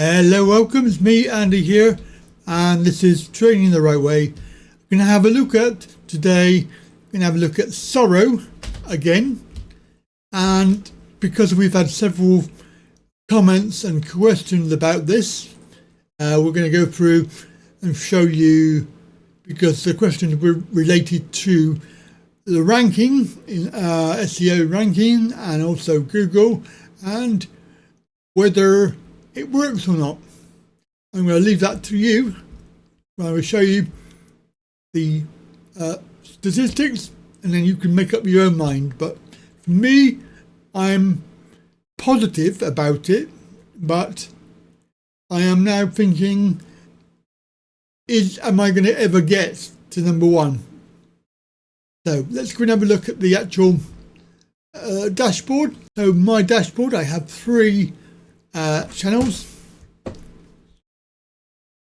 Hello, welcome. It's me, Andy here, and this is Training the Right Way. We're going to have a look at today. We're going to have a look at SORO again, and because we've had several comments and questions about this, we're going to go through and show you, because the questions were related to the ranking in SEO ranking and also Google, and whether it works or not. I'm going to leave that to you. I will show you the statistics, and then you can make up your own mind. But for me, I'm positive about it, but I am now thinking, am I going to ever get to number one? So let's go and have a look at the actual dashboard. So my dashboard, I have three channels,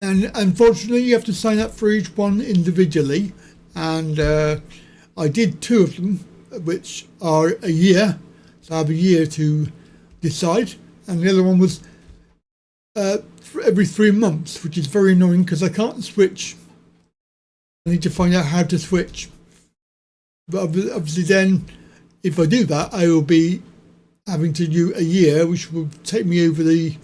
and unfortunately you have to sign up for each one individually, and I did two of them, which are a year, so I have a year to decide, and the other one was every 3 months, which is very annoying because I can't switch. I need to find out how to switch, but obviously then if I do that I will be having to do a year, which will take me over the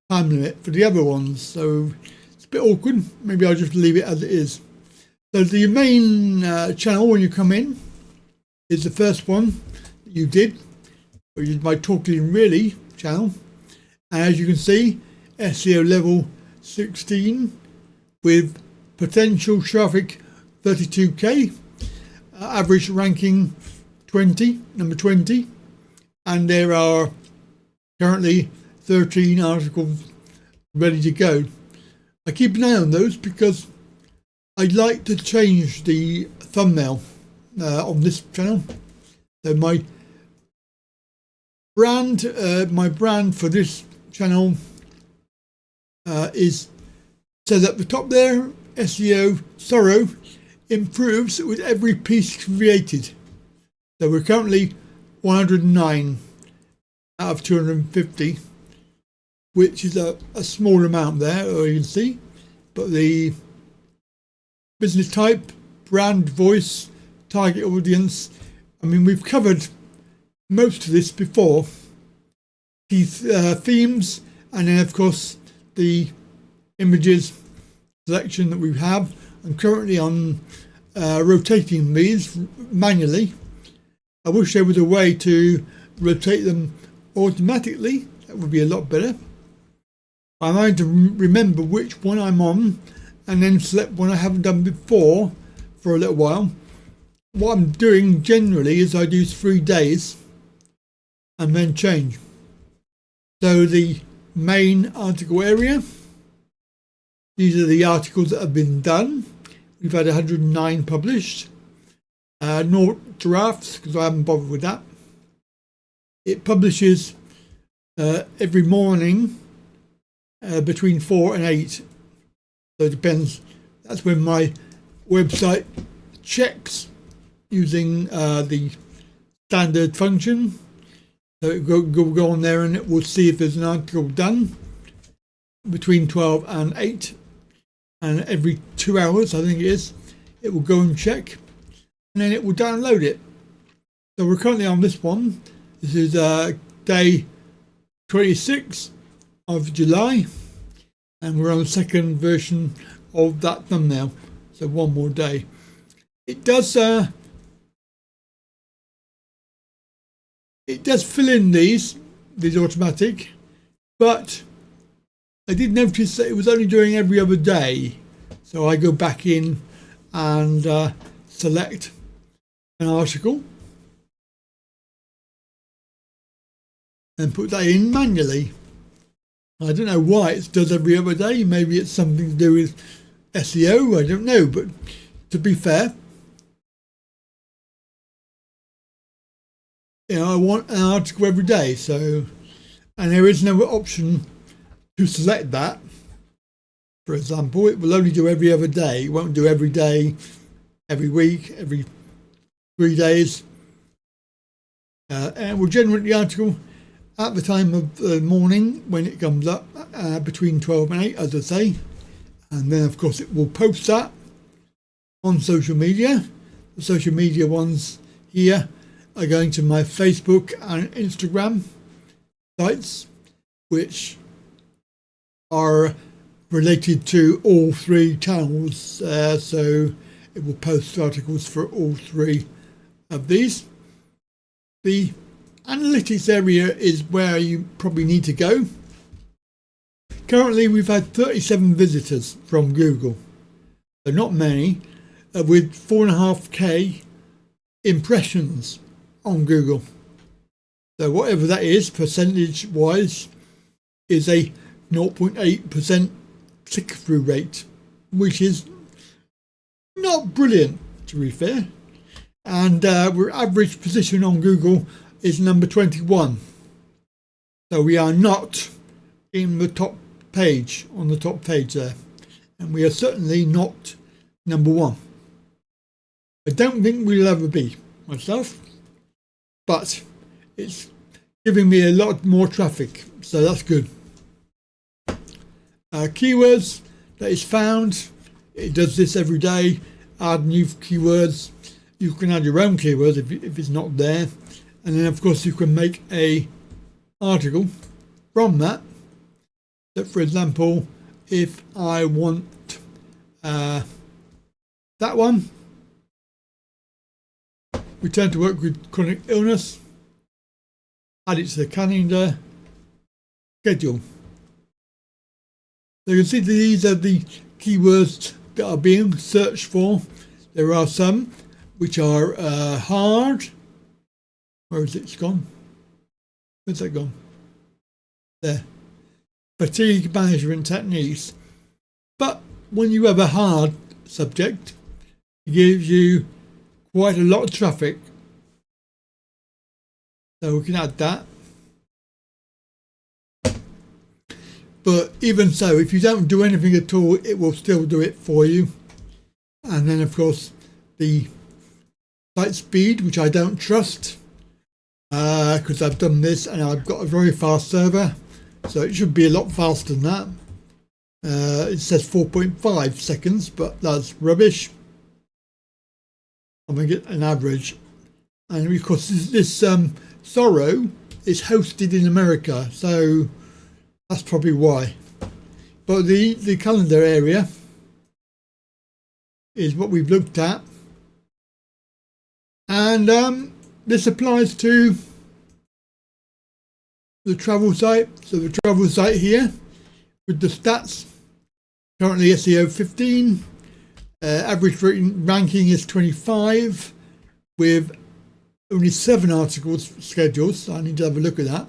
time limit for the other ones, so it's a bit awkward. Maybe I'll just leave it as it is. So the main channel when you come in is the first one that you did, which is my Talking Really channel, and as you can see, SEO level 16 with potential traffic 32k, average ranking 20, number 20. And there are currently 13 articles ready to go. I keep an eye on those because I'd like to change the thumbnail on this channel. So my brand for this channel is says at the top there, SEO SORO improves with every piece created. So we're currently 109 out of 250, which is a small amount there, or you can see. But the business type, brand, voice, target audience, I mean, we've covered most of this before. These themes, and then of course the images selection that we have. I'm currently on rotating these manually. I wish there was a way to rotate them automatically. That would be a lot better. I'm going to remember which one I'm on and then select one I haven't done before for a little while. What I'm doing generally is I do 3 days and then change. So the main article area, these are the articles that have been done. We've had 109 published. No drafts, because I haven't bothered with that. It publishes every morning between 4 and 8. So it depends. That's when my website checks using the standard function. So it will go on there and it will see if there's an article done between 12 and 8. And every 2 hours, I think it is, it will go and check. And then it will download it. So we're currently on this one. This is day 26 of July, and we're on the second version of that thumbnail. So one more day. It does fill in these automatic, but I did notice that it was only doing every other day. So I go back in and select an article and put that in manually. I don't know why it does every other day. Maybe it's something to do with SEO, I don't know, but to be fair, I want an article every day, so, and there is no option to select that. For example, it will only do every other day. It won't do every day, every week, every 3 days. And it will generate the article at the time of the morning when it comes up, between 12 and 8, as I say. And then, of course, it will post that on social media. The social media ones here are going to my Facebook and Instagram sites, which are related to all three channels. So it will post articles for all three of these. The analytics area is where you probably need to go. Currently, we've had 37 visitors from Google. So not many, with 4.5k impressions on Google. So whatever that is, percentage-wise, is a 0.8% click-through rate, which is not brilliant, to be fair. And our average position on Google is number 21. So we are not in the top page, on the top page there. And we are certainly not number one. I don't think we'll ever be, myself. But it's giving me a lot more traffic, so that's good. Keywords that is found, it does this every day. Add new keywords. You can add your own keywords if it's not there. And then, of course, you can make a article from that. So, for example, if I want that one, return to work with chronic illness, add it to the calendar, schedule. So you can see these are the keywords that are being searched for. There are some which are hard. Where is it? It's gone. Where's that gone? There. Fatigue management techniques. But when you have a hard subject, it gives you quite a lot of traffic. So we can add that. But even so, if you don't do anything at all, it will still do it for you. And then, of course, the site speed, which I don't trust, because I've done this and I've got a very fast server, so it should be a lot faster than that. It says 4.5 seconds, but that's rubbish. I'm going to get an average. And of course, this SORO is hosted in America, so that's probably why. But the calendar area is what we've looked at. And this applies to the travel site. So the travel site here with the stats, currently SEO 15, average ranking is 25 with only 7 articles scheduled, so I need to have a look at that.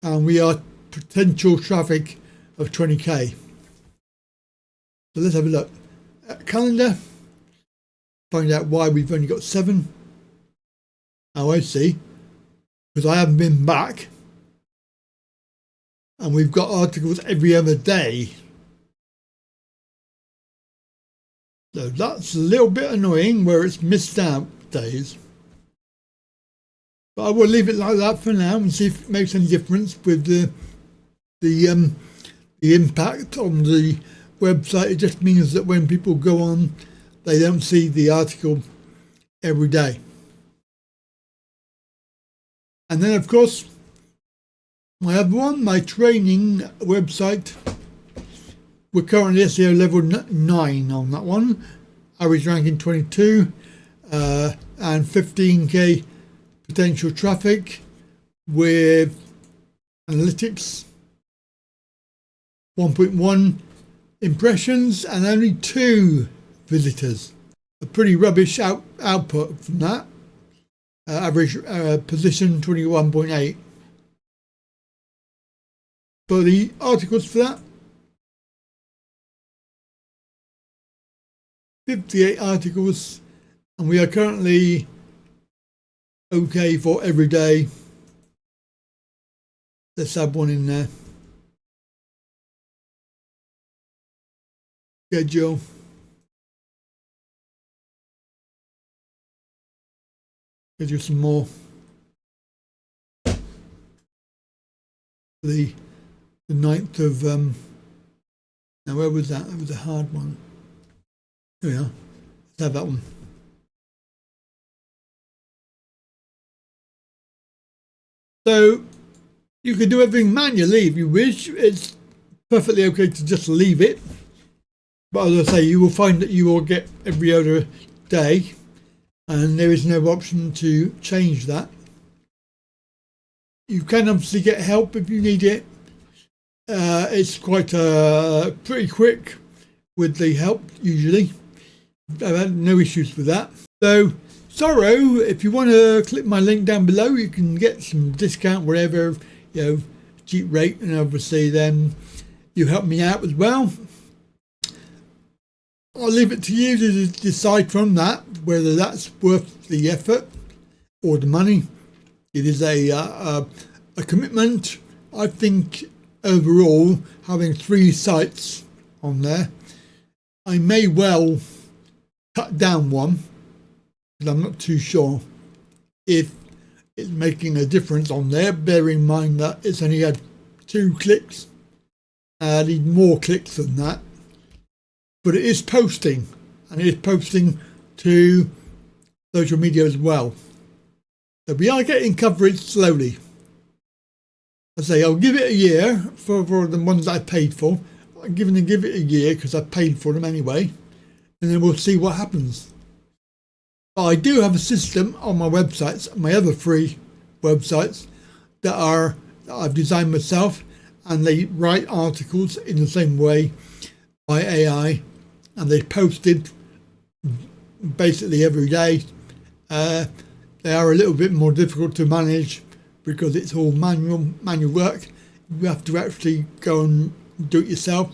And we are potential traffic of 20k. So let's have a look at calendar, find out why we've only got 7. Oh, I see, because I haven't been back and we've got articles every other day. So that's a little bit annoying where it's missed out days. But I will leave it like that for now and see if it makes any difference with the impact on the website. It just means that when people go on, they don't see the article every day. And then, of course, my other one, my training website, we're currently SEO level 9 on that one, average ranking 22, and 15k potential traffic with analytics, 1.1 impressions and only 2 visitors. A pretty rubbish output from that. Average position 21.8. But the articles for that, 58 articles, and we are currently okay for every day. Let's add one in there. Schedule. Schedule some more. the 9th of, now where was that? That was a hard one. Here we are. Let's have that one. So you can do everything manually if you wish. It's perfectly okay to just leave it. But as I say, you will find that you will get every other day, and there is no option to change that. You can obviously get help if you need it. It's quite pretty quick with the help usually. I've had no issues with that. So SORO, if you want to click my link down below, you can get some discount, whatever, cheap rate, and obviously then you help me out as well. I'll leave it to you to decide from that whether that's worth the effort or the money. It is a commitment. I think overall, having 3 sites on there, I may well cut down one, because I'm not too sure if it's making a difference on there. Bear in mind that it's only had 2 clicks. I need more clicks than that. But it is posting, and it is posting to social media as well. So we are getting coverage slowly. I say I'll give it a year for the ones I paid for. I'm give it a year because I paid for them anyway, and then we'll see what happens. But I do have a system on my websites, my other 3 websites that I've designed myself, and they write articles in the same way by AI, and they posted basically every day. They are a little bit more difficult to manage because it's all manual work. You have to actually go and do it yourself,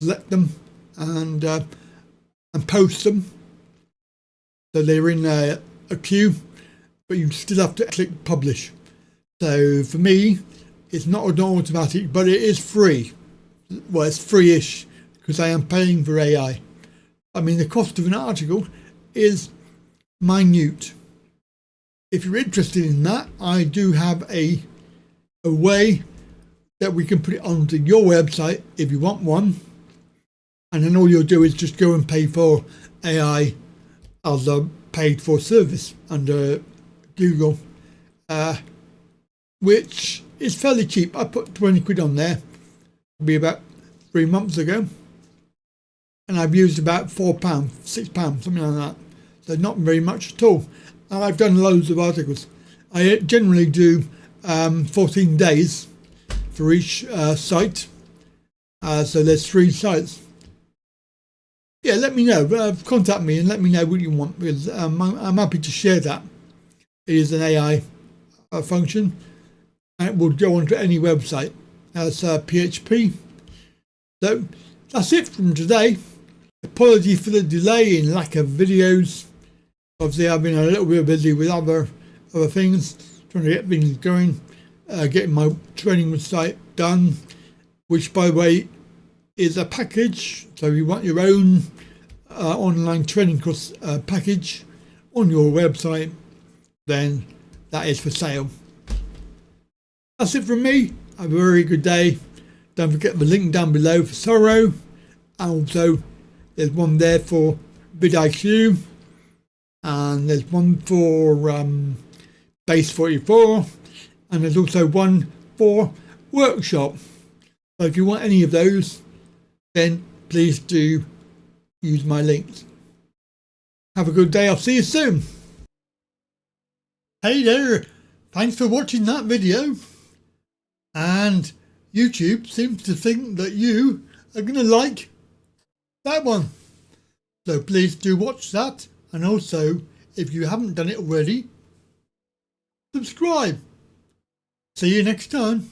select them, and post them. So they're in a queue, but you still have to click publish. So for me, it's not an automatic, but it is free. Well, it's free-ish, because I am paying for AI. I mean, the cost of an article is minute. If you're interested in that, I do have a way that we can put it onto your website if you want one. And then all you'll do is just go and pay for AI as a paid for service under Google, which is fairly cheap. I put 20 quid on there, be about 3 months ago, and I've used about £4, £6, something like that. So not very much at all. And I've done loads of articles. I generally do 14 days for each site. So there's 3 sites. Yeah, let me know. Contact me and let me know what you want, because I'm happy to share that. It is an AI function, and it will go onto any website as PHP. So that's it from today. Apology for the delay in lack of videos. Obviously, I've been a little bit busy with other things, trying to get things going, getting my training site done, which, by the way, is a package. So if you want your own online training course package on your website, then that is for sale. That's it from me. Have a very good day. Don't forget the link down below for SORO, and also there's one there for vidIQ, and there's one for Base 44, and there's also one for Workshop. So if you want any of those, then please do use my links. Have a good day. I'll see you soon. Hey there. Thanks for watching that video. And YouTube seems to think that you are going to like that one. So please do watch that. And also, if you haven't done it already, subscribe. See you next time.